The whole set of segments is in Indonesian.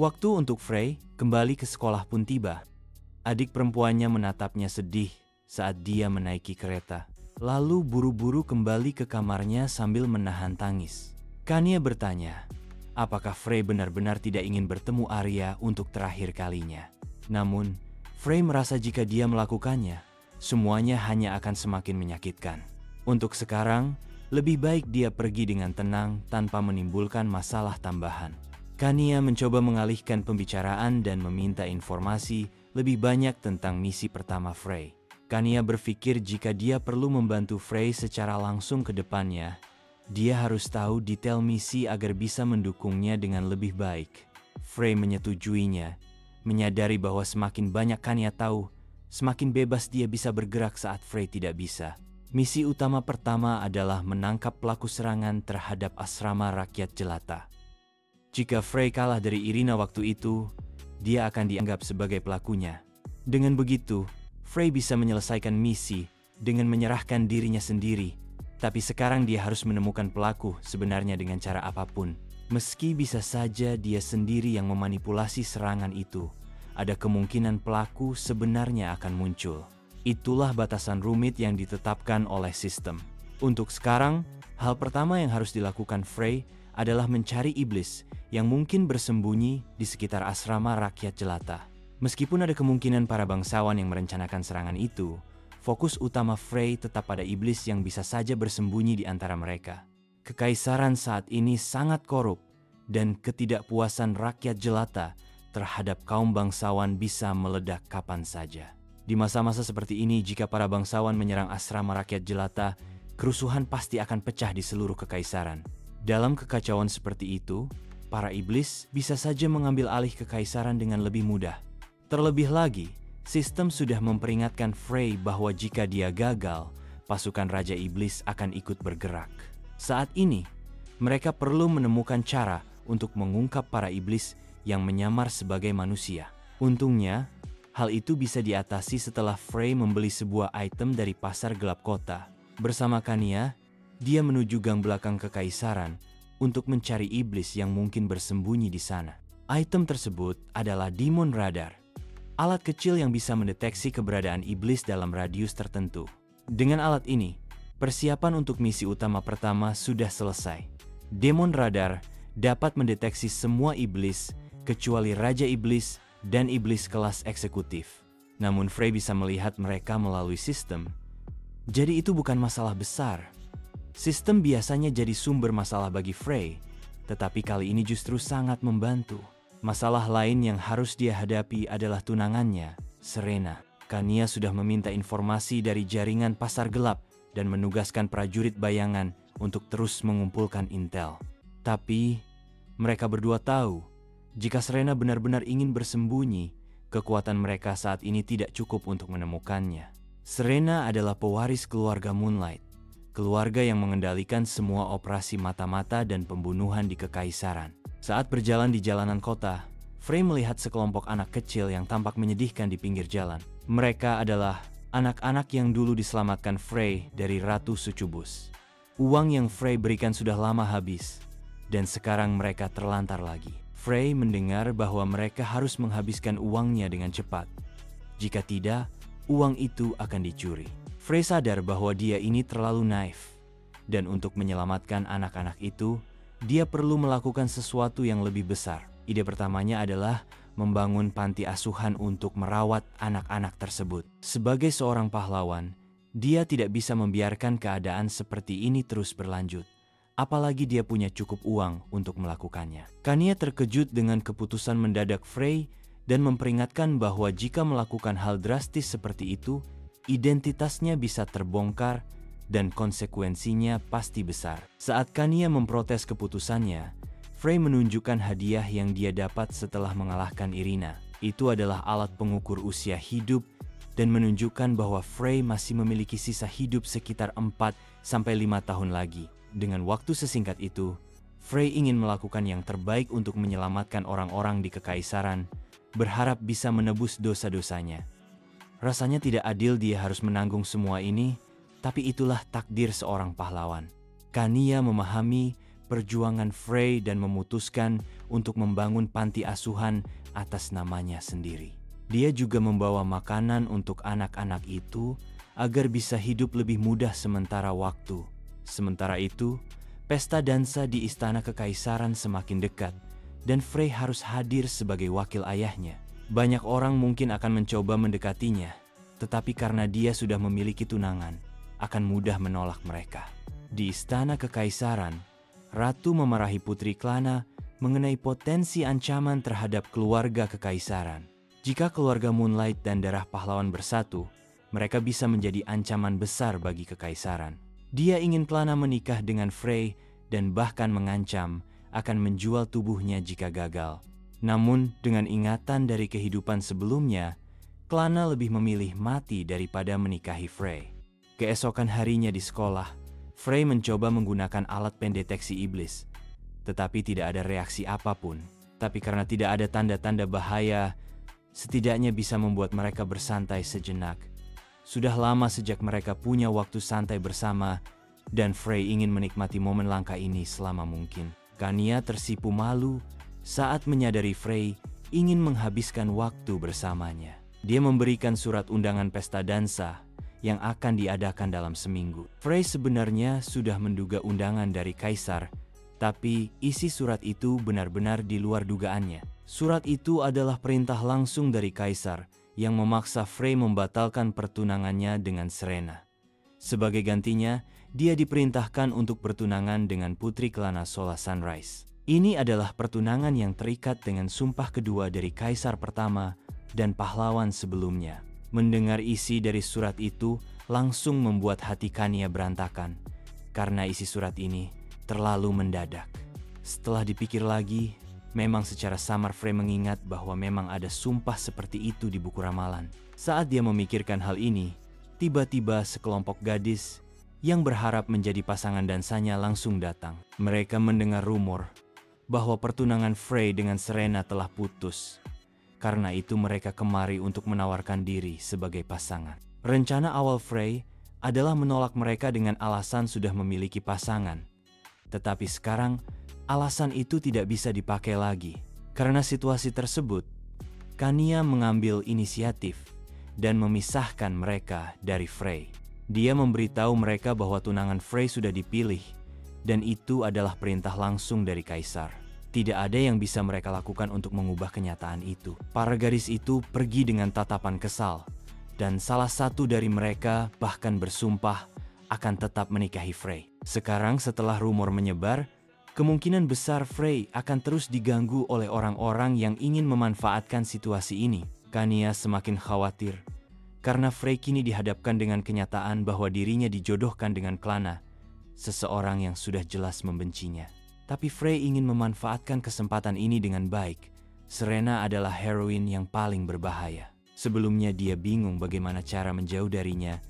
Waktu untuk Frey kembali ke sekolah pun tiba. Adik perempuannya menatapnya sedih saat dia menaiki kereta. Lalu buru-buru kembali ke kamarnya sambil menahan tangis. Kania bertanya, apakah Frey benar-benar tidak ingin bertemu Arya untuk terakhir kalinya? Namun, Frey merasa jika dia melakukannya, semuanya hanya akan semakin menyakitkan. Untuk sekarang, lebih baik dia pergi dengan tenang tanpa menimbulkan masalah tambahan. Kania mencoba mengalihkan pembicaraan dan meminta informasi lebih banyak tentang misi pertama Frey. Kania berpikir jika dia perlu membantu Frey secara langsung ke depannya, dia harus tahu detail misi agar bisa mendukungnya dengan lebih baik. Frey menyetujuinya, menyadari bahwa semakin banyak Kania tahu, semakin bebas dia bisa bergerak saat Frey tidak bisa. Misi utama pertama adalah menangkap pelaku serangan terhadap asrama rakyat jelata. Jika Frey kalah dari Irina waktu itu, dia akan dianggap sebagai pelakunya. Dengan begitu, Frey bisa menyelesaikan misi dengan menyerahkan dirinya sendiri. Tapi sekarang dia harus menemukan pelaku sebenarnya dengan cara apapun. Meski bisa saja dia sendiri yang memanipulasi serangan itu, ada kemungkinan pelaku sebenarnya akan muncul. Itulah batasan rumit yang ditetapkan oleh sistem. Untuk sekarang, hal pertama yang harus dilakukan Frey adalah mencari iblis yang mungkin bersembunyi di sekitar asrama rakyat jelata. Meskipun ada kemungkinan para bangsawan yang merencanakan serangan itu, fokus utama Frey tetap pada iblis yang bisa saja bersembunyi di antara mereka. Kekaisaran saat ini sangat korup, dan ketidakpuasan rakyat jelata terhadap kaum bangsawan bisa meledak kapan saja. Di masa-masa seperti ini, jika para bangsawan menyerang asrama rakyat jelata, kerusuhan pasti akan pecah di seluruh kekaisaran. Dalam kekacauan seperti itu, para iblis bisa saja mengambil alih kekaisaran dengan lebih mudah. Terlebih lagi, sistem sudah memperingatkan Frey bahwa jika dia gagal, pasukan Raja Iblis akan ikut bergerak. Saat ini, mereka perlu menemukan cara untuk mengungkap para iblis yang menyamar sebagai manusia. Untungnya, hal itu bisa diatasi setelah Frey membeli sebuah item dari pasar gelap kota. Bersama Kania, dia menuju gang belakang kekaisaran untuk mencari iblis yang mungkin bersembunyi di sana. Item tersebut adalah Demon Radar, alat kecil yang bisa mendeteksi keberadaan iblis dalam radius tertentu. Dengan alat ini, persiapan untuk misi utama pertama sudah selesai. Demon Radar dapat mendeteksi semua iblis kecuali Raja Iblis dan iblis kelas eksekutif. Namun Frey bisa melihat mereka melalui sistem. Jadi itu bukan masalah besar. Sistem biasanya jadi sumber masalah bagi Frey, tetapi kali ini justru sangat membantu. Masalah lain yang harus dia hadapi adalah tunangannya, Serena. Kania sudah meminta informasi dari jaringan pasar gelap dan menugaskan prajurit bayangan untuk terus mengumpulkan intel. Tapi, mereka berdua tahu, jika Serena benar-benar ingin bersembunyi, kekuatan mereka saat ini tidak cukup untuk menemukannya. Serena adalah pewaris keluarga Moonlight, keluarga yang mengendalikan semua operasi mata-mata dan pembunuhan di kekaisaran. Saat berjalan di jalanan kota, Frey melihat sekelompok anak kecil yang tampak menyedihkan di pinggir jalan. Mereka adalah anak-anak yang dulu diselamatkan Frey dari Ratu Succubus. Uang yang Frey berikan sudah lama habis, dan sekarang mereka terlantar lagi. Frey mendengar bahwa mereka harus menghabiskan uangnya dengan cepat. Jika tidak, uang itu akan dicuri. Frey sadar bahwa dia ini terlalu naif, dan untuk menyelamatkan anak-anak itu, dia perlu melakukan sesuatu yang lebih besar. Ide pertamanya adalah membangun panti asuhan untuk merawat anak-anak tersebut. Sebagai seorang pahlawan, dia tidak bisa membiarkan keadaan seperti ini terus berlanjut. Apalagi dia punya cukup uang untuk melakukannya. Kania terkejut dengan keputusan mendadak Frey dan memperingatkan bahwa jika melakukan hal drastis seperti itu, identitasnya bisa terbongkar dan konsekuensinya pasti besar. Saat Kania memprotes keputusannya, Frey menunjukkan hadiah yang dia dapat setelah mengalahkan Irina. Itu adalah alat pengukur usia hidup dan menunjukkan bahwa Frey masih memiliki sisa hidup sekitar 4-5 tahun lagi. Dengan waktu sesingkat itu, Frey ingin melakukan yang terbaik untuk menyelamatkan orang-orang di kekaisaran, berharap bisa menebus dosa-dosanya. Rasanya tidak adil dia harus menanggung semua ini, tapi itulah takdir seorang pahlawan. Kania memahami perjuangan Frey dan memutuskan untuk membangun panti asuhan atas namanya sendiri. Dia juga membawa makanan untuk anak-anak itu agar bisa hidup lebih mudah sementara waktu. Sementara itu, pesta dansa di istana kekaisaran semakin dekat dan Frey harus hadir sebagai wakil ayahnya. Banyak orang mungkin akan mencoba mendekatinya, tetapi karena dia sudah memiliki tunangan, akan mudah menolak mereka. Di istana kekaisaran, Ratu memarahi Putri Klana mengenai potensi ancaman terhadap keluarga kekaisaran. Jika keluarga Moonlight dan darah pahlawan bersatu, mereka bisa menjadi ancaman besar bagi kekaisaran. Dia ingin Klana menikah dengan Frey dan bahkan mengancam akan menjual tubuhnya jika gagal. Namun, dengan ingatan dari kehidupan sebelumnya, Klana lebih memilih mati daripada menikahi Frey. Keesokan harinya di sekolah, Frey mencoba menggunakan alat pendeteksi iblis, tetapi tidak ada reaksi apapun. Tapi karena tidak ada tanda-tanda bahaya, setidaknya bisa membuat mereka bersantai sejenak. Sudah lama sejak mereka punya waktu santai bersama, dan Frey ingin menikmati momen langka ini selama mungkin. Kania tersipu malu saat menyadari Frey ingin menghabiskan waktu bersamanya. Dia memberikan surat undangan pesta dansa yang akan diadakan dalam seminggu. Frey sebenarnya sudah menduga undangan dari Kaisar, tapi isi surat itu benar-benar di luar dugaannya. Surat itu adalah perintah langsung dari Kaisar yang memaksa Frey membatalkan pertunangannya dengan Serena. Sebagai gantinya, dia diperintahkan untuk bertunangan dengan Putri Klana Sola Sunrise. Ini adalah pertunangan yang terikat dengan sumpah kedua dari Kaisar pertama dan pahlawan sebelumnya. Mendengar isi dari surat itu langsung membuat hati Kania berantakan, karena isi surat ini terlalu mendadak. Setelah dipikir lagi, memang secara samar Frey mengingat bahwa memang ada sumpah seperti itu di buku ramalan. Saat dia memikirkan hal ini, tiba-tiba sekelompok gadis yang berharap menjadi pasangan dansanya langsung datang. Mereka mendengar rumor bahwa pertunangan Frey dengan Serena telah putus. Karena itu mereka kemari untuk menawarkan diri sebagai pasangan. Rencana awal Frey adalah menolak mereka dengan alasan sudah memiliki pasangan. Tetapi sekarang alasan itu tidak bisa dipakai lagi. Karena situasi tersebut, Kania mengambil inisiatif dan memisahkan mereka dari Frey. Dia memberitahu mereka bahwa tunangan Frey sudah dipilih dan itu adalah perintah langsung dari Kaisar. Tidak ada yang bisa mereka lakukan untuk mengubah kenyataan itu. Para gadis itu pergi dengan tatapan kesal, dan salah satu dari mereka bahkan bersumpah akan tetap menikahi Frey. Sekarang setelah rumor menyebar, kemungkinan besar Frey akan terus diganggu oleh orang-orang yang ingin memanfaatkan situasi ini. Kania semakin khawatir, karena Frey kini dihadapkan dengan kenyataan bahwa dirinya dijodohkan dengan Klana, seseorang yang sudah jelas membencinya. Tapi Frey ingin memanfaatkan kesempatan ini dengan baik. Serena adalah heroin yang paling berbahaya. Sebelumnya dia bingung bagaimana cara menjauh darinya,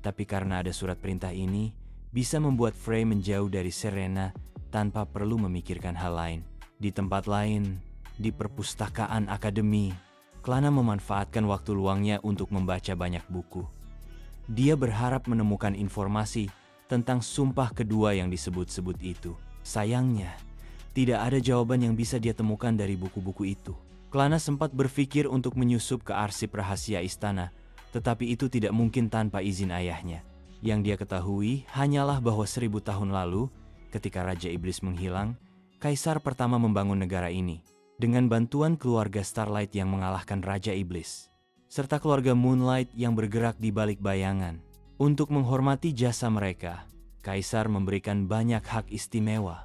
tapi karena ada surat perintah ini, bisa membuat Frey menjauh dari Serena tanpa perlu memikirkan hal lain. Di tempat lain, di perpustakaan akademi, Klana memanfaatkan waktu luangnya untuk membaca banyak buku. Dia berharap menemukan informasi tentang sumpah kedua yang disebut-sebut itu. Sayangnya, tidak ada jawaban yang bisa dia temukan dari buku-buku itu. Klana sempat berpikir untuk menyusup ke arsip rahasia istana, tetapi itu tidak mungkin tanpa izin ayahnya. Yang dia ketahui hanyalah bahwa 1000 tahun lalu, ketika Raja Iblis menghilang, Kaisar pertama membangun negara ini, dengan bantuan keluarga Starlight yang mengalahkan Raja Iblis, serta keluarga Moonlight yang bergerak di balik bayangan. Untuk menghormati jasa mereka, Kaisar memberikan banyak hak istimewa,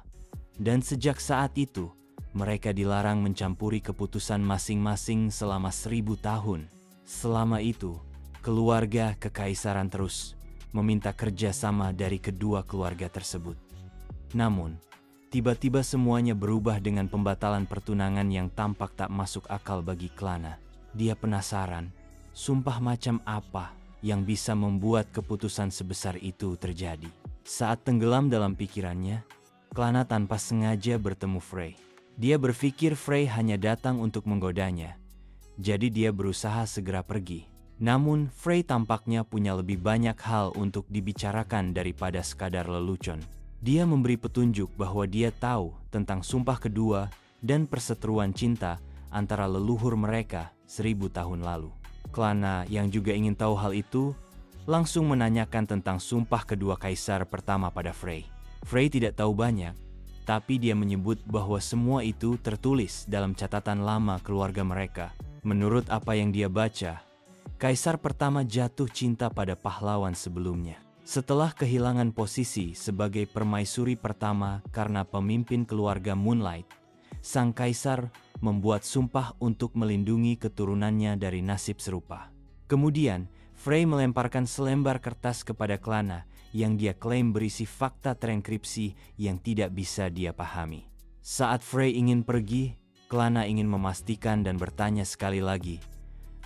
dan sejak saat itu, mereka dilarang mencampuri keputusan masing-masing selama 1000 tahun. Selama itu, keluarga kekaisaran terus meminta kerjasama dari kedua keluarga tersebut. Namun, tiba-tiba semuanya berubah dengan pembatalan pertunangan yang tampak tak masuk akal bagi Klana. Dia penasaran, sumpah macam apa yang bisa membuat keputusan sebesar itu terjadi. Saat tenggelam dalam pikirannya, Klana tanpa sengaja bertemu Frey. Dia berpikir Frey hanya datang untuk menggodanya, jadi dia berusaha segera pergi. Namun, Frey tampaknya punya lebih banyak hal untuk dibicarakan daripada sekadar lelucon. Dia memberi petunjuk bahwa dia tahu tentang sumpah kedua dan perseteruan cinta antara leluhur mereka 1000 tahun lalu. Klana yang juga ingin tahu hal itu langsung menanyakan tentang sumpah kedua kaisar pertama pada Frey. Frey tidak tahu banyak, tapi dia menyebut bahwa semua itu tertulis dalam catatan lama keluarga mereka. Menurut apa yang dia baca, kaisar pertama jatuh cinta pada pahlawan sebelumnya. Setelah kehilangan posisi sebagai permaisuri pertama karena pemimpin keluarga Moonlight, sang kaisar membuat sumpah untuk melindungi keturunannya dari nasib serupa. Kemudian, Frey melemparkan selembar kertas kepada Klana yang dia klaim berisi fakta terenkripsi yang tidak bisa dia pahami. Saat Frey ingin pergi, Klana ingin memastikan dan bertanya sekali lagi,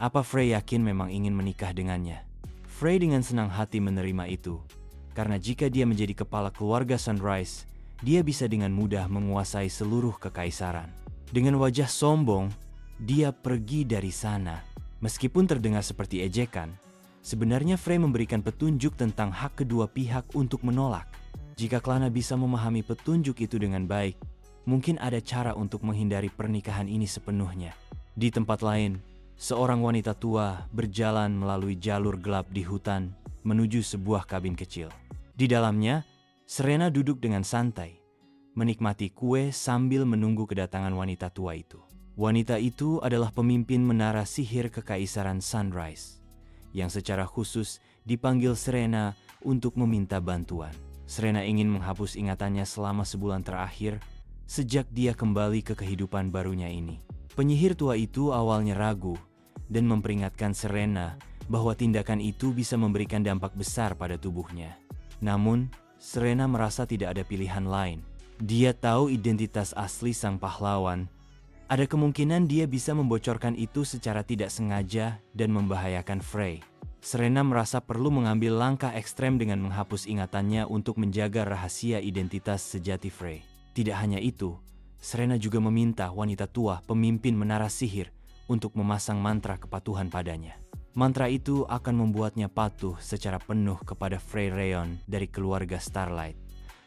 apa Frey yakin memang ingin menikah dengannya? Frey dengan senang hati menerima itu, karena jika dia menjadi kepala keluarga Sunrise, dia bisa dengan mudah menguasai seluruh kekaisaran. Dengan wajah sombong, dia pergi dari sana. Meskipun terdengar seperti ejekan, sebenarnya Frey memberikan petunjuk tentang hak kedua pihak untuk menolak. Jika Klana bisa memahami petunjuk itu dengan baik, mungkin ada cara untuk menghindari pernikahan ini sepenuhnya. Di tempat lain, seorang wanita tua berjalan melalui jalur gelap di hutan menuju sebuah kabin kecil. Di dalamnya, Serena duduk dengan santai, menikmati kue sambil menunggu kedatangan wanita tua itu. Wanita itu adalah pemimpin menara sihir kekaisaran Sunrise, yang secara khusus dipanggil Serena untuk meminta bantuan. Serena ingin menghapus ingatannya selama sebulan terakhir sejak dia kembali ke kehidupan barunya ini. Penyihir tua itu awalnya ragu dan memperingatkan Serena bahwa tindakan itu bisa memberikan dampak besar pada tubuhnya. Namun, Serena merasa tidak ada pilihan lain. Dia tahu identitas asli sang pahlawan. Ada kemungkinan dia bisa membocorkan itu secara tidak sengaja dan membahayakan Frey. Serena merasa perlu mengambil langkah ekstrem dengan menghapus ingatannya untuk menjaga rahasia identitas sejati Frey. Tidak hanya itu, Serena juga meminta wanita tua pemimpin menara sihir untuk memasang mantra kepatuhan padanya. Mantra itu akan membuatnya patuh secara penuh kepada Frey Rayon dari keluarga Starlight.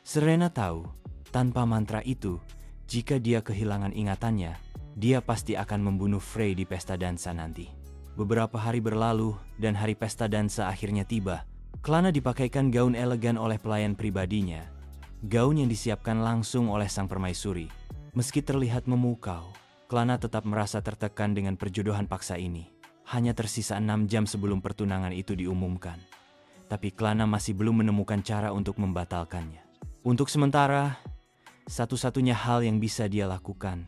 Serena tahu, tanpa mantra itu, jika dia kehilangan ingatannya, dia pasti akan membunuh Frey di pesta dansa nanti. Beberapa hari berlalu dan hari pesta dansa akhirnya tiba. Klana dipakaikan gaun elegan oleh pelayan pribadinya. Gaun yang disiapkan langsung oleh sang permaisuri. Meski terlihat memukau, Klana tetap merasa tertekan dengan perjodohan paksa ini. Hanya tersisa 6 jam sebelum pertunangan itu diumumkan. Tapi Klana masih belum menemukan cara untuk membatalkannya. Untuk sementara, satu-satunya hal yang bisa dia lakukan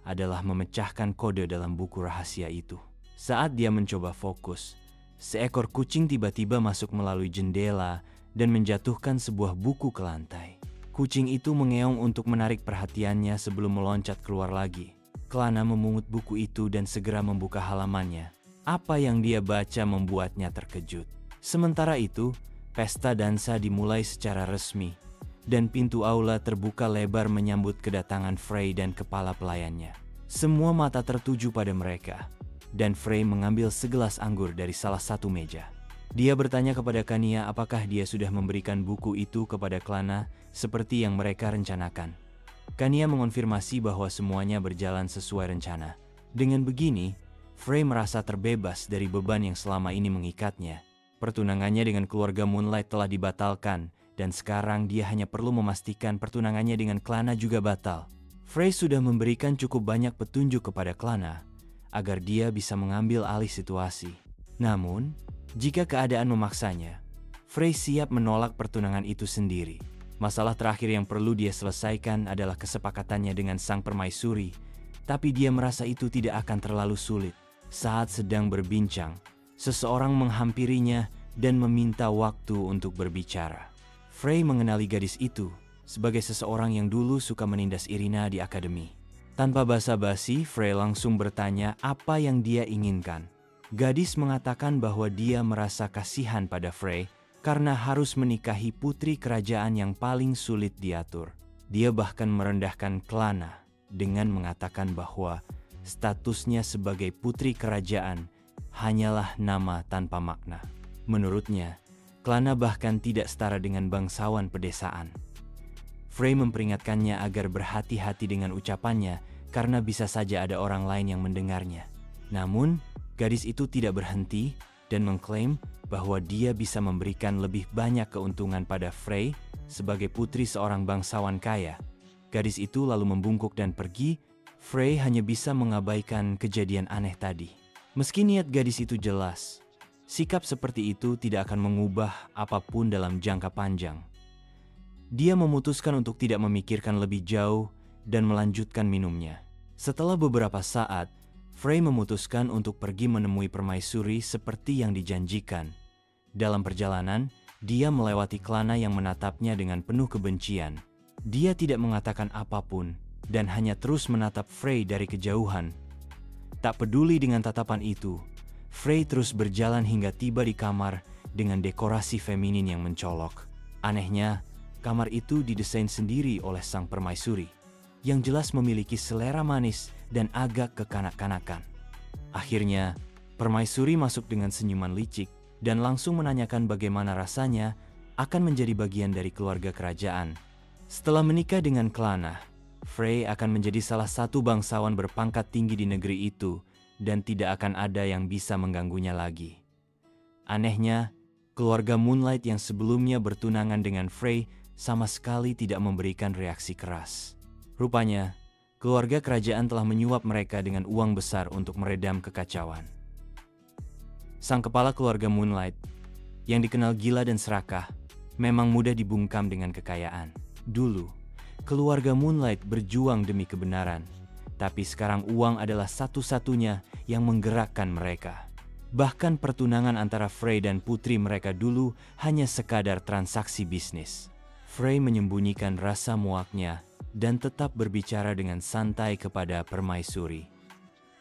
adalah memecahkan kode dalam buku rahasia itu. Saat dia mencoba fokus, seekor kucing tiba-tiba masuk melalui jendela dan menjatuhkan sebuah buku ke lantai. Kucing itu mengeong untuk menarik perhatiannya sebelum meloncat keluar lagi. Klana memungut buku itu dan segera membuka halamannya. Apa yang dia baca membuatnya terkejut. Sementara itu, pesta dansa dimulai secara resmi, dan pintu aula terbuka lebar menyambut kedatangan Frey dan kepala pelayannya. Semua mata tertuju pada mereka, dan Frey mengambil segelas anggur dari salah satu meja. Dia bertanya kepada Kania apakah dia sudah memberikan buku itu kepada Klana seperti yang mereka rencanakan. Kania mengonfirmasi bahwa semuanya berjalan sesuai rencana. Dengan begini, Frey merasa terbebas dari beban yang selama ini mengikatnya. Pertunangannya dengan keluarga Moonlight telah dibatalkan, dan sekarang dia hanya perlu memastikan pertunangannya dengan Klana juga batal. Frey sudah memberikan cukup banyak petunjuk kepada Klana agar dia bisa mengambil alih situasi. Namun, jika keadaan memaksanya, Frey siap menolak pertunangan itu sendiri. Masalah terakhir yang perlu dia selesaikan adalah kesepakatannya dengan sang permaisuri, tapi dia merasa itu tidak akan terlalu sulit. Saat sedang berbincang, seseorang menghampirinya dan meminta waktu untuk berbicara. Frey mengenali gadis itu sebagai seseorang yang dulu suka menindas Irina di akademi. Tanpa basa-basi, Frey langsung bertanya apa yang dia inginkan. Gadis mengatakan bahwa dia merasa kasihan pada Frey karena harus menikahi putri kerajaan yang paling sulit diatur. Dia bahkan merendahkan Klana dengan mengatakan bahwa statusnya sebagai putri kerajaan hanyalah nama tanpa makna. Menurutnya, Klana bahkan tidak setara dengan bangsawan pedesaan. Frey memperingatkannya agar berhati-hati dengan ucapannya karena bisa saja ada orang lain yang mendengarnya. Namun, gadis itu tidak berhenti dan mengklaim bahwa dia bisa memberikan lebih banyak keuntungan pada Frey sebagai putri seorang bangsawan kaya. Gadis itu lalu membungkuk dan pergi. Frey hanya bisa mengabaikan kejadian aneh tadi. Meski niat gadis itu jelas, sikap seperti itu tidak akan mengubah apapun dalam jangka panjang. Dia memutuskan untuk tidak memikirkan lebih jauh dan melanjutkan minumnya. Setelah beberapa saat, Frey memutuskan untuk pergi menemui permaisuri seperti yang dijanjikan. Dalam perjalanan, dia melewati Klana yang menatapnya dengan penuh kebencian. Dia tidak mengatakan apapun dan hanya terus menatap Frey dari kejauhan. Tak peduli dengan tatapan itu, Frey terus berjalan hingga tiba di kamar dengan dekorasi feminin yang mencolok. Anehnya, kamar itu didesain sendiri oleh sang permaisuri, yang jelas memiliki selera manis dan agak kekanak-kanakan. Akhirnya, permaisuri masuk dengan senyuman licik dan langsung menanyakan bagaimana rasanya akan menjadi bagian dari keluarga kerajaan. Setelah menikah dengan Klana, Frey akan menjadi salah satu bangsawan berpangkat tinggi di negeri itu dan tidak akan ada yang bisa mengganggunya lagi. Anehnya, keluarga Moonlight yang sebelumnya bertunangan dengan Frey sama sekali tidak memberikan reaksi keras. Rupanya, keluarga kerajaan telah menyuap mereka dengan uang besar untuk meredam kekacauan. Sang kepala keluarga Moonlight, yang dikenal gila dan serakah, memang mudah dibungkam dengan kekayaan. Dulu, keluarga Moonlight berjuang demi kebenaran, tapi sekarang uang adalah satu-satunya yang menggerakkan mereka. Bahkan pertunangan antara Frey dan putri mereka dulu hanya sekadar transaksi bisnis. Frey menyembunyikan rasa muaknya dan tetap berbicara dengan santai kepada permaisuri.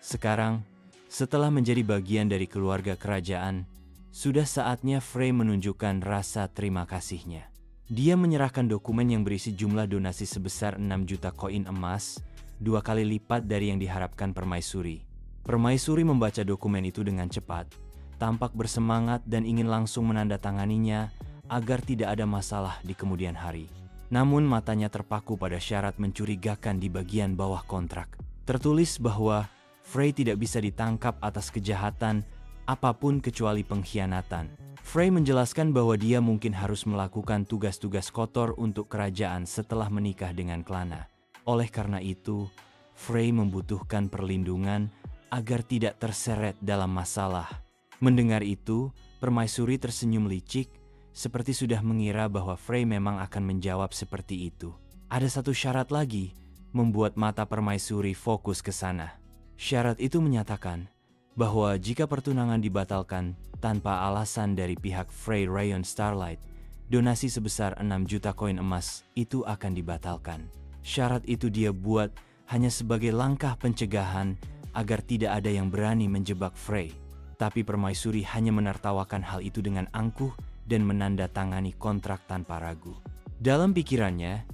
Sekarang, setelah menjadi bagian dari keluarga kerajaan, sudah saatnya Frey menunjukkan rasa terima kasihnya. Dia menyerahkan dokumen yang berisi jumlah donasi sebesar 6 juta koin emas, 2 kali lipat dari yang diharapkan permaisuri. Permaisuri membaca dokumen itu dengan cepat, tampak bersemangat dan ingin langsung menandatanganinya agar tidak ada masalah di kemudian hari. Namun matanya terpaku pada syarat mencurigakan di bagian bawah kontrak. Tertulis bahwa Frey tidak bisa ditangkap atas kejahatan apapun kecuali pengkhianatan. Frey menjelaskan bahwa dia mungkin harus melakukan tugas-tugas kotor untuk kerajaan setelah menikah dengan Klana. Oleh karena itu, Frey membutuhkan perlindungan agar tidak terseret dalam masalah. Mendengar itu, permaisuri tersenyum licik, seperti sudah mengira bahwa Frey memang akan menjawab seperti itu. Ada satu syarat lagi, membuat mata permaisuri fokus ke sana. Syarat itu menyatakan bahwa jika pertunangan dibatalkan tanpa alasan dari pihak Frey Rayon Starlight, donasi sebesar 6 juta koin emas itu akan dibatalkan. Syarat itu dia buat hanya sebagai langkah pencegahan agar tidak ada yang berani menjebak Frey. Tapi permaisuri hanya menertawakan hal itu dengan angkuh dan menandatangani kontrak tanpa ragu. Dalam pikirannya,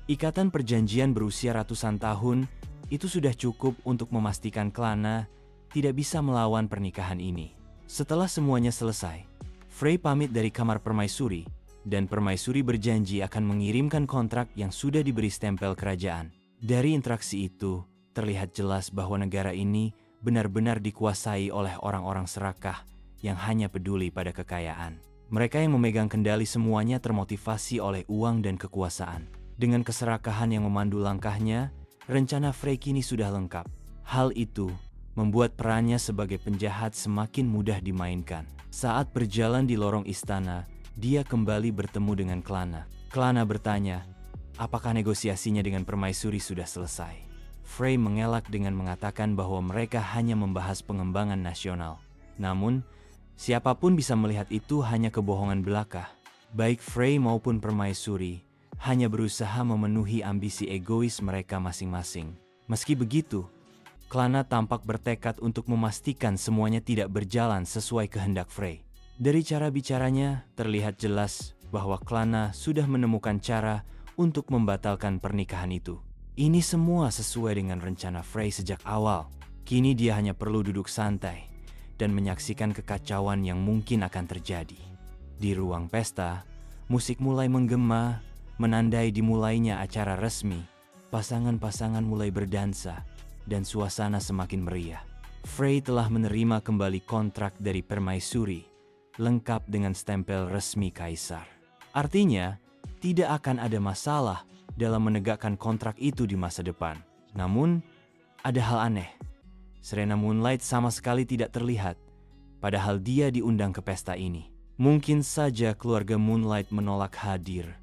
ikatan perjanjian berusia ratusan tahun itu sudah cukup untuk memastikan Klana tidak bisa melawan pernikahan ini. Setelah semuanya selesai, Frey pamit dari kamar permaisuri dan permaisuri berjanji akan mengirimkan kontrak yang sudah diberi stempel kerajaan. Dari interaksi itu, terlihat jelas bahwa negara ini benar-benar dikuasai oleh orang-orang serakah yang hanya peduli pada kekayaan. Mereka yang memegang kendali semuanya termotivasi oleh uang dan kekuasaan. Dengan keserakahan yang memandu langkahnya, rencana Frey kini sudah lengkap. Hal itu membuat perannya sebagai penjahat semakin mudah dimainkan. Saat berjalan di lorong istana, dia kembali bertemu dengan Klana. Klana bertanya, apakah negosiasinya dengan permaisuri sudah selesai? Frey mengelak dengan mengatakan bahwa mereka hanya membahas pengembangan nasional. Namun, siapapun bisa melihat itu hanya kebohongan belaka. Baik Frey maupun permaisuri hanya berusaha memenuhi ambisi egois mereka masing-masing. Meski begitu, Klana tampak bertekad untuk memastikan semuanya tidak berjalan sesuai kehendak Frey. Dari cara bicaranya, terlihat jelas bahwa Klana sudah menemukan cara untuk membatalkan pernikahan itu. Ini semua sesuai dengan rencana Frey sejak awal. Kini dia hanya perlu duduk santai dan menyaksikan kekacauan yang mungkin akan terjadi. Di ruang pesta, musik mulai menggema menandai dimulainya acara resmi. Pasangan-pasangan mulai berdansa dan suasana semakin meriah. Frey telah menerima kembali kontrak dari permaisuri, lengkap dengan stempel resmi kaisar. Artinya, tidak akan ada masalah dalam menegakkan kontrak itu di masa depan. Namun, ada hal aneh. Serena Moonlight sama sekali tidak terlihat, padahal dia diundang ke pesta ini. Mungkin saja keluarga Moonlight menolak hadir,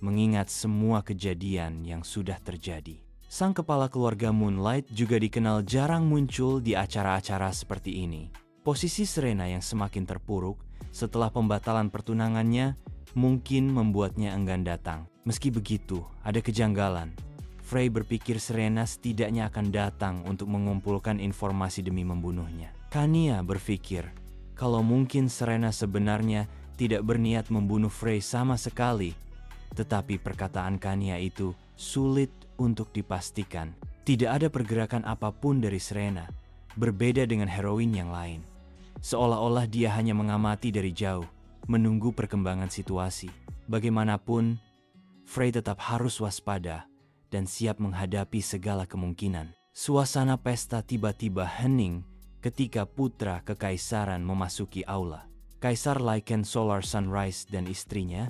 mengingat semua kejadian yang sudah terjadi. Sang kepala keluarga Moonlight juga dikenal jarang muncul di acara-acara seperti ini. Posisi Serena yang semakin terpuruk setelah pembatalan pertunangannya mungkin membuatnya enggan datang. Meski begitu, ada kejanggalan. Frey berpikir Serena setidaknya akan datang untuk mengumpulkan informasi demi membunuhnya. Kania berpikir kalau mungkin Serena sebenarnya tidak berniat membunuh Frey sama sekali, tetapi perkataan Kania itu sulit untuk dipastikan. Tidak ada pergerakan apapun dari Serena, berbeda dengan heroin yang lain. Seolah-olah dia hanya mengamati dari jauh, menunggu perkembangan situasi. Bagaimanapun, Frey tetap harus waspada dan siap menghadapi segala kemungkinan. Suasana pesta tiba-tiba hening ketika putra kekaisaran memasuki aula. Kaisar Lycan Solar Sunrise dan istrinya,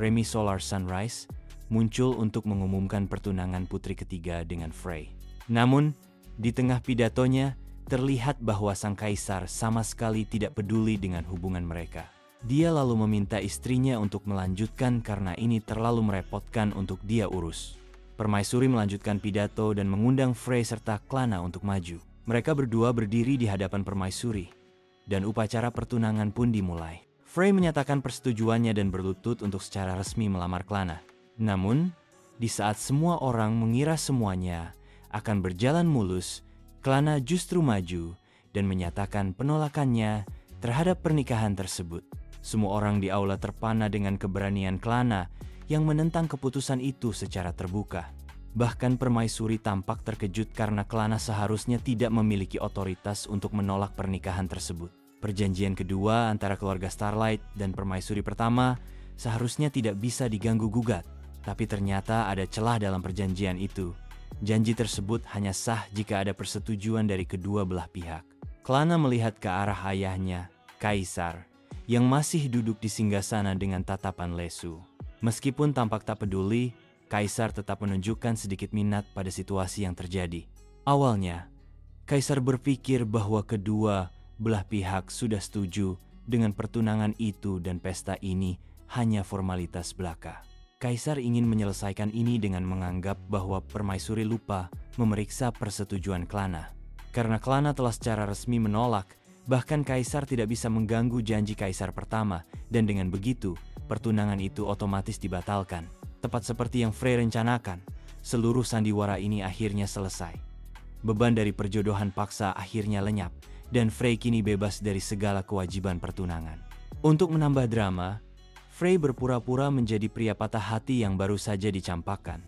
Remy Solar Sunrise, muncul untuk mengumumkan pertunangan putri ketiga dengan Frey. Namun, di tengah pidatonya, terlihat bahwa sang kaisar sama sekali tidak peduli dengan hubungan mereka. Dia lalu meminta istrinya untuk melanjutkan karena ini terlalu merepotkan untuk dia urus. Permaisuri melanjutkan pidato dan mengundang Frey serta Klana untuk maju. Mereka berdua berdiri di hadapan permaisuri, dan upacara pertunangan pun dimulai. Frey menyatakan persetujuannya dan berlutut untuk secara resmi melamar Klana. Namun, di saat semua orang mengira semuanya akan berjalan mulus, Klana justru maju dan menyatakan penolakannya terhadap pernikahan tersebut. Semua orang di aula terpana dengan keberanian Klana yang menentang keputusan itu secara terbuka. Bahkan permaisuri tampak terkejut karena Klana seharusnya tidak memiliki otoritas untuk menolak pernikahan tersebut. Perjanjian kedua antara keluarga Starlight dan permaisuri pertama seharusnya tidak bisa diganggu-gugat. Tapi ternyata ada celah dalam perjanjian itu. Janji tersebut hanya sah jika ada persetujuan dari kedua belah pihak. Klana melihat ke arah ayahnya, Kaisar, yang masih duduk di singgasana dengan tatapan lesu. Meskipun tampak tak peduli, Kaisar tetap menunjukkan sedikit minat pada situasi yang terjadi. Awalnya, Kaisar berpikir bahwa kedua belah pihak sudah setuju dengan pertunangan itu dan pesta ini hanya formalitas belaka. Kaisar ingin menyelesaikan ini dengan menganggap bahwa permaisuri lupa memeriksa persetujuan Klana. Karena Klana telah secara resmi menolak, bahkan Kaisar tidak bisa mengganggu janji Kaisar pertama, dan dengan begitu, pertunangan itu otomatis dibatalkan. Tepat seperti yang Frey rencanakan, seluruh sandiwara ini akhirnya selesai. Beban dari perjodohan paksa akhirnya lenyap, dan Frey kini bebas dari segala kewajiban pertunangan. Untuk menambah drama, Frey berpura-pura menjadi pria patah hati yang baru saja dicampakkan.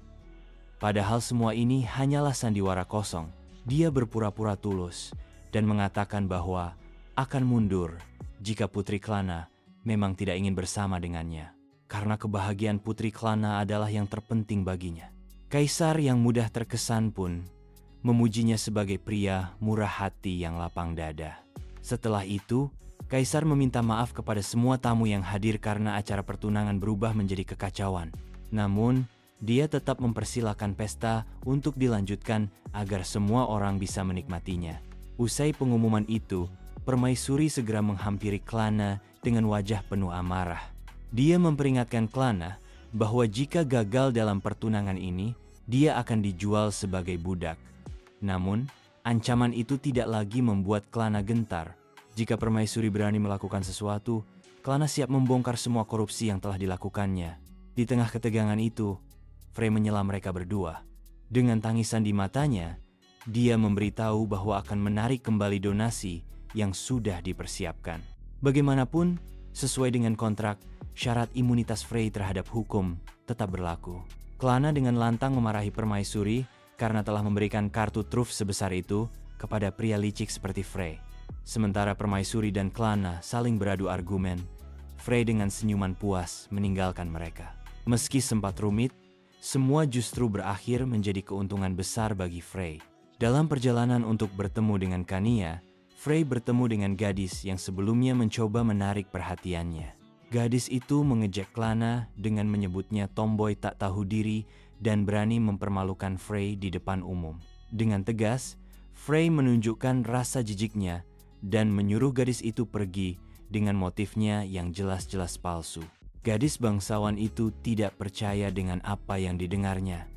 Padahal semua ini hanyalah sandiwara kosong. Dia berpura-pura tulus dan mengatakan bahwa akan mundur jika Putri Klana memang tidak ingin bersama dengannya. Karena kebahagiaan Putri Klana adalah yang terpenting baginya. Kaisar yang mudah terkesan pun memujinya sebagai pria murah hati yang lapang dada. Setelah itu, Kaisar meminta maaf kepada semua tamu yang hadir karena acara pertunangan berubah menjadi kekacauan. Namun, dia tetap mempersilahkan pesta untuk dilanjutkan agar semua orang bisa menikmatinya. Usai pengumuman itu, permaisuri segera menghampiri Klana dengan wajah penuh amarah. Dia memperingatkan Klana bahwa jika gagal dalam pertunangan ini, dia akan dijual sebagai budak. Namun, ancaman itu tidak lagi membuat Klana gentar. Jika permaisuri berani melakukan sesuatu, Klana siap membongkar semua korupsi yang telah dilakukannya. Di tengah ketegangan itu, Frey menyela mereka berdua. Dengan tangisan di matanya, dia memberitahu bahwa akan menarik kembali donasi yang sudah dipersiapkan. Bagaimanapun, sesuai dengan kontrak, syarat imunitas Frey terhadap hukum tetap berlaku. Klana dengan lantang memarahi permaisuri karena telah memberikan kartu truf sebesar itu kepada pria licik seperti Frey. Sementara permaisuri dan Klana saling beradu argumen, Frey dengan senyuman puas meninggalkan mereka. Meski sempat rumit, semua justru berakhir menjadi keuntungan besar bagi Frey. Dalam perjalanan untuk bertemu dengan Khania, Frey bertemu dengan gadis yang sebelumnya mencoba menarik perhatiannya. Gadis itu mengejek Lana dengan menyebutnya tomboy tak tahu diri dan berani mempermalukan Frey di depan umum. Dengan tegas, Frey menunjukkan rasa jijiknya dan menyuruh gadis itu pergi dengan motifnya yang jelas-jelas palsu. Gadis bangsawan itu tidak percaya dengan apa yang didengarnya,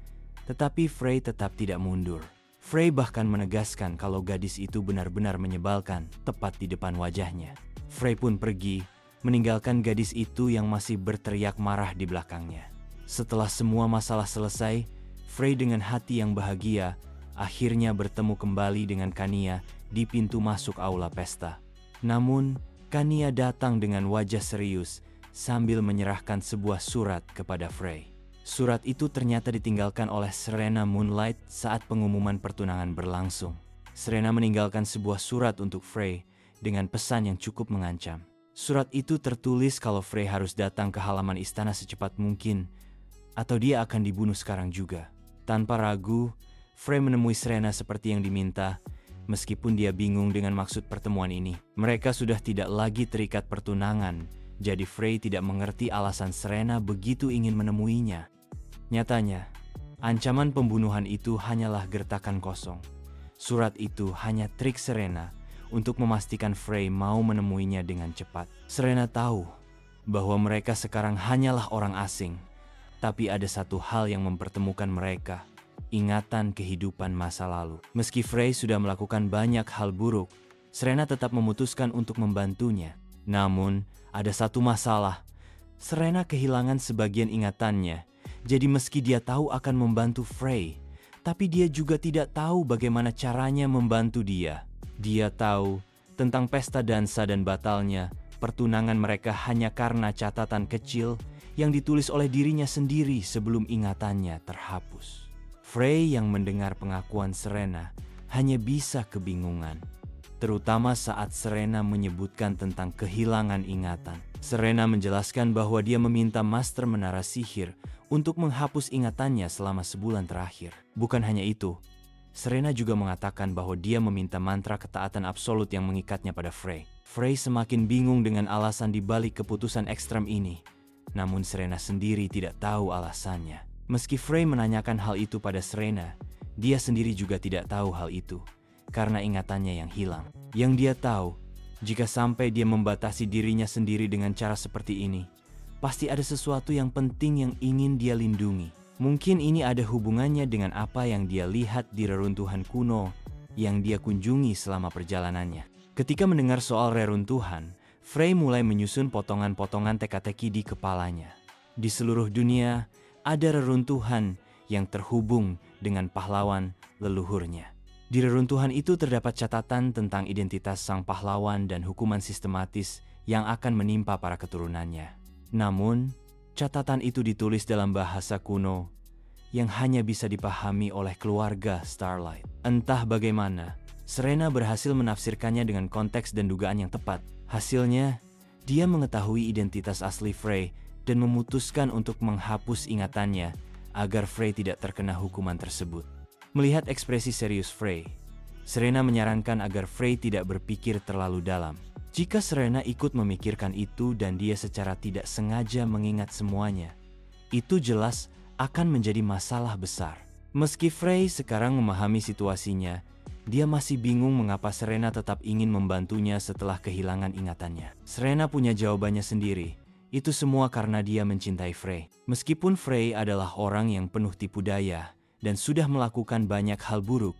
tetapi Frey tetap tidak mundur. Frey bahkan menegaskan kalau gadis itu benar-benar menyebalkan tepat di depan wajahnya. Frey pun pergi, meninggalkan gadis itu yang masih berteriak marah di belakangnya. Setelah semua masalah selesai, Frey dengan hati yang bahagia akhirnya bertemu kembali dengan Khania di pintu masuk aula pesta. Namun, Khania datang dengan wajah serius sambil menyerahkan sebuah surat kepada Frey. Surat itu ternyata ditinggalkan oleh Serena Moonlight saat pengumuman pertunangan berlangsung. Serena meninggalkan sebuah surat untuk Frey dengan pesan yang cukup mengancam. Surat itu tertulis kalau Frey harus datang ke halaman istana secepat mungkin, atau dia akan dibunuh sekarang juga. Tanpa ragu, Frey menemui Serena seperti yang diminta, meskipun dia bingung dengan maksud pertemuan ini. Mereka sudah tidak lagi terikat pertunangan, jadi Frey tidak mengerti alasan Serena begitu ingin menemuinya. Nyatanya, ancaman pembunuhan itu hanyalah gertakan kosong. Surat itu hanya trik Serena untuk memastikan Frey mau menemuinya dengan cepat. Serena tahu bahwa mereka sekarang hanyalah orang asing, tapi ada satu hal yang mempertemukan mereka, ingatan kehidupan masa lalu. Meski Frey sudah melakukan banyak hal buruk, Serena tetap memutuskan untuk membantunya. Namun, ada satu masalah. Serena kehilangan sebagian ingatannya. Jadi meski dia tahu akan membantu Frey, tapi dia juga tidak tahu bagaimana caranya membantu dia. Dia tahu tentang pesta dansa dan batalnya, pertunangan mereka hanya karena catatan kecil yang ditulis oleh dirinya sendiri sebelum ingatannya terhapus. Frey yang mendengar pengakuan Serena hanya bisa kebingungan, terutama saat Serena menyebutkan tentang kehilangan ingatan. Serena menjelaskan bahwa dia meminta Master Menara Sihir untuk menghapus ingatannya selama sebulan terakhir. Bukan hanya itu, Serena juga mengatakan bahwa dia meminta mantra ketaatan absolut yang mengikatnya pada Frey. Frey semakin bingung dengan alasan di balik keputusan ekstrem ini, namun Serena sendiri tidak tahu alasannya. Meski Frey menanyakan hal itu pada Serena, dia sendiri juga tidak tahu hal itu, karena ingatannya yang hilang. Yang dia tahu, jika sampai dia membatasi dirinya sendiri dengan cara seperti ini, pasti ada sesuatu yang penting yang ingin dia lindungi. Mungkin ini ada hubungannya dengan apa yang dia lihat di reruntuhan kuno yang dia kunjungi selama perjalanannya. Ketika mendengar soal reruntuhan, Frey mulai menyusun potongan-potongan teka-teki di kepalanya. Di seluruh dunia, ada reruntuhan yang terhubung dengan pahlawan leluhurnya. Di reruntuhan itu terdapat catatan tentang identitas sang pahlawan dan hukuman sistematis yang akan menimpa para keturunannya. Namun, catatan itu ditulis dalam bahasa kuno yang hanya bisa dipahami oleh keluarga Starlight. Entah bagaimana, Serena berhasil menafsirkannya dengan konteks dan dugaan yang tepat. Hasilnya, dia mengetahui identitas asli Frey dan memutuskan untuk menghapus ingatannya agar Frey tidak terkena hukuman tersebut. Melihat ekspresi serius Frey, Serena menyarankan agar Frey tidak berpikir terlalu dalam. Jika Serena ikut memikirkan itu dan dia secara tidak sengaja mengingat semuanya, itu jelas akan menjadi masalah besar. Meski Frey sekarang memahami situasinya, dia masih bingung mengapa Serena tetap ingin membantunya setelah kehilangan ingatannya. Serena punya jawabannya sendiri. Itu semua karena dia mencintai Frey. Meskipun Frey adalah orang yang penuh tipu daya dan sudah melakukan banyak hal buruk,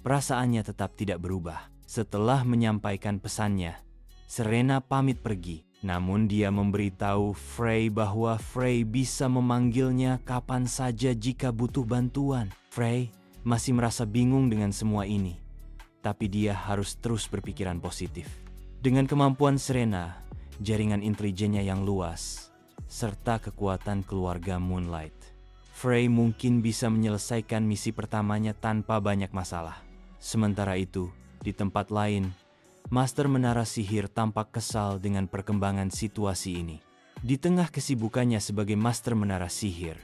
perasaannya tetap tidak berubah. Setelah menyampaikan pesannya, Serena pamit pergi. Namun dia memberitahu Frey bahwa Frey bisa memanggilnya kapan saja jika butuh bantuan. Frey masih merasa bingung dengan semua ini, tapi dia harus terus berpikiran positif. Dengan kemampuan Serena, jaringan intelijennya yang luas, serta kekuatan keluarga Moonlight, Frey mungkin bisa menyelesaikan misi pertamanya tanpa banyak masalah. Sementara itu, di tempat lain, Master Menara Sihir tampak kesal dengan perkembangan situasi ini. Di tengah kesibukannya sebagai master menara sihir,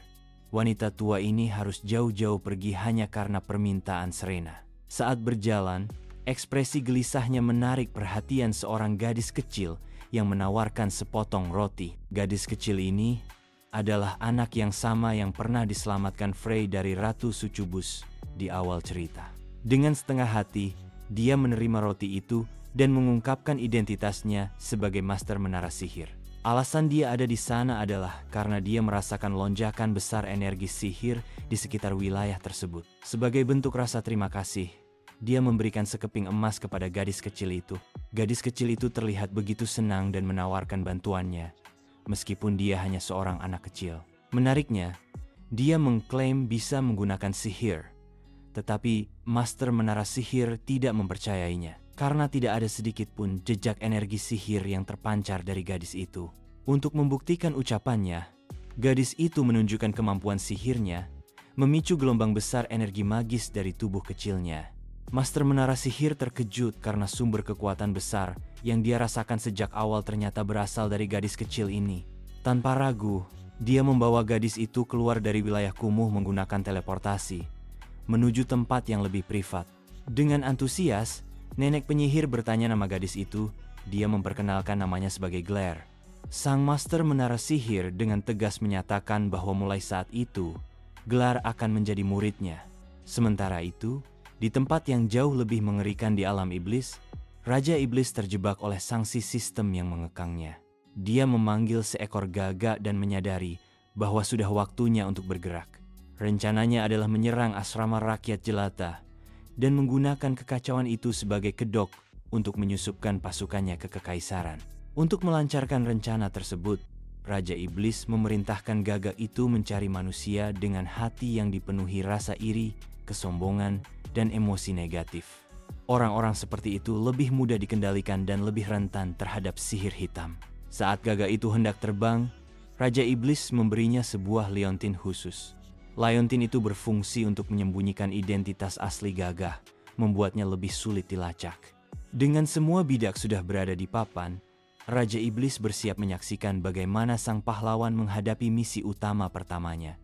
wanita tua ini harus jauh-jauh pergi hanya karena permintaan Serena. Saat berjalan, ekspresi gelisahnya menarik perhatian seorang gadis kecil yang menawarkan sepotong roti. Gadis kecil ini adalah anak yang sama yang pernah diselamatkan Frey dari Ratu Succubus di awal cerita. Dengan setengah hati, dia menerima roti itu dan mengungkapkan identitasnya sebagai master menara sihir. Alasan dia ada di sana adalah karena dia merasakan lonjakan besar energi sihir di sekitar wilayah tersebut. Sebagai bentuk rasa terima kasih, dia memberikan sekeping emas kepada gadis kecil itu. Gadis kecil itu terlihat begitu senang dan menawarkan bantuannya, meskipun dia hanya seorang anak kecil. Menariknya, dia mengklaim bisa menggunakan sihir, tetapi master menara sihir tidak mempercayainya, karena tidak ada sedikit pun jejak energi sihir yang terpancar dari gadis itu. Untuk membuktikan ucapannya, gadis itu menunjukkan kemampuan sihirnya, memicu gelombang besar energi magis dari tubuh kecilnya. Master menara sihir terkejut karena sumber kekuatan besar yang dia rasakan sejak awal ternyata berasal dari gadis kecil ini. Tanpa ragu, dia membawa gadis itu keluar dari wilayah kumuh menggunakan teleportasi, menuju tempat yang lebih privat. Dengan antusias, nenek penyihir bertanya nama gadis itu. Dia memperkenalkan namanya sebagai Glare. Sang master menara sihir dengan tegas menyatakan bahwa mulai saat itu, Glare akan menjadi muridnya. Sementara itu, di tempat yang jauh lebih mengerikan di alam iblis, Raja Iblis terjebak oleh sanksi sistem yang mengekangnya. Dia memanggil seekor gagak dan menyadari bahwa sudah waktunya untuk bergerak. Rencananya adalah menyerang asrama rakyat jelata dan menggunakan kekacauan itu sebagai kedok untuk menyusupkan pasukannya ke kekaisaran. Untuk melancarkan rencana tersebut, Raja Iblis memerintahkan gagak itu mencari manusia dengan hati yang dipenuhi rasa iri, kesombongan, dan emosi negatif. Orang-orang seperti itu lebih mudah dikendalikan dan lebih rentan terhadap sihir hitam. Saat gagak itu hendak terbang, Raja Iblis memberinya sebuah liontin khusus. Liontin itu berfungsi untuk menyembunyikan identitas asli gagak, membuatnya lebih sulit dilacak. Dengan semua bidak sudah berada di papan, Raja Iblis bersiap menyaksikan bagaimana sang pahlawan menghadapi misi utama pertamanya.